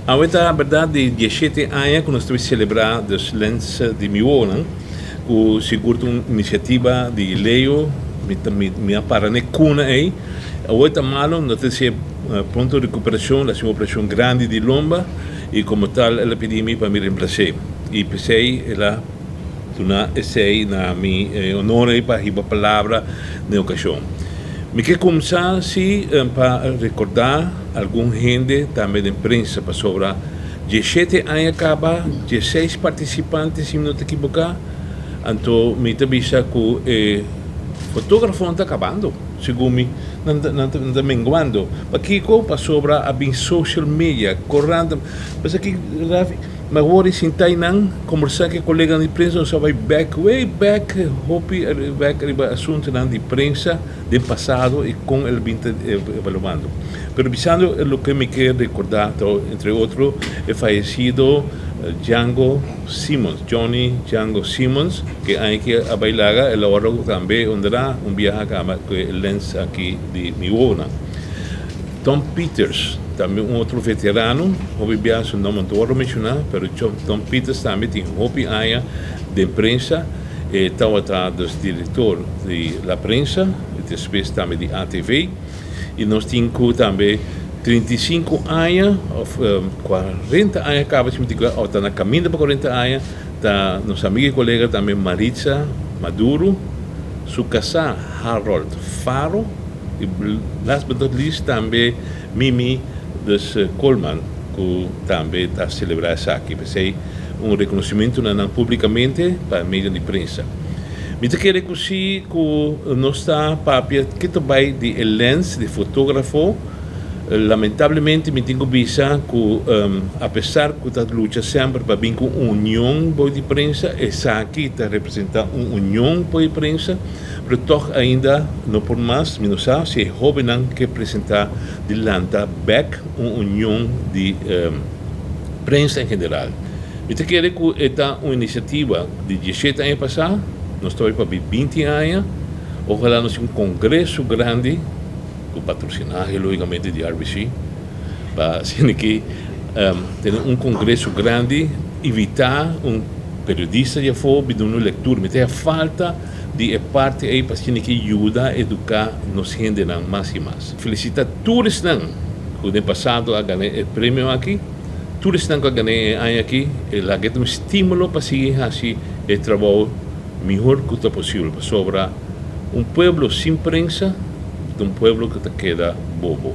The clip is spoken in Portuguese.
Ahorita, verdade, de 17 anos que nós estamos celebrando os Lens de Miona, que seguro uma iniciativa de Leo, minha parane cuna aí. Ahorita malo, nós temos pronto recuperação, uma operação grande de lomba, e como tal, ela pediu para me reemplaçar. E pensei, ela tuna essay na mi honor para a palavra na ocasião. Me quer começar para recordar algum gente também da imprensa para sobre 17 anos acaba, 16 participantes, se não te equivocar, então me avisa que o fotógrafo não está acabando, segundo me, não está menguando. Aqui para sobre a social media, correndo, mas aqui, Rafi, mas agora sentei não conversar com colegas de imprensa, nós vai way back, assunto de imprensa do passado e com ele vinha evaluando. Pero visando o que me quer recordar, entre outros, é falecido Johnny Django Simmons, que aqui a bailaga, ele agora também andará viaje com o Lens aqui de Miona. Tom Peters, também outro veterano, hobby viaja, não vou mencionar, mas Tom Peters também tem hobby área de imprensa, estava atrás dos diretores da prensa, e depois também de ATV, e nós temos também 35 anos, 40 anos, acaba de me dizer, está na caminho para 40 anos, está nossa amiga e colega também Maritza Maduro, seu casal Harold Faro, e last but not least também Mimi dos Coleman, que também está celebrando isso aqui. Pensei reconhecimento publicamente para meio de imprensa. Me quero dizer que nós está papia que também de Lens de fotógrafo. Lamentavelmente me tenho visto que apesar que está luta sempre para vir com união de imprensa, essa aqui está representando uma união de imprensa, mas toch ainda não por mais, não sabe se é jovem que apresentar delante back uma união de prensa em geral. Me quero que esta uma iniciativa de 17 anos passados, nós estamos para 20 anos, ojalá nós um congresso grande, com patrocinagem, logicamente, de RBC, para que ter congresso grande, evitar periodista de fora, de uma leitura, mas tem falta de parte aí para que ajuda a educar nos gente mais e mais. Felicita todos que no passado a ganhar o prêmio aqui, todos que a ganhar aqui, ela tem estímulo para seguir assim o trabalho melhor que possível, sobre pueblo sem prensa, de pueblo que te queda bobo.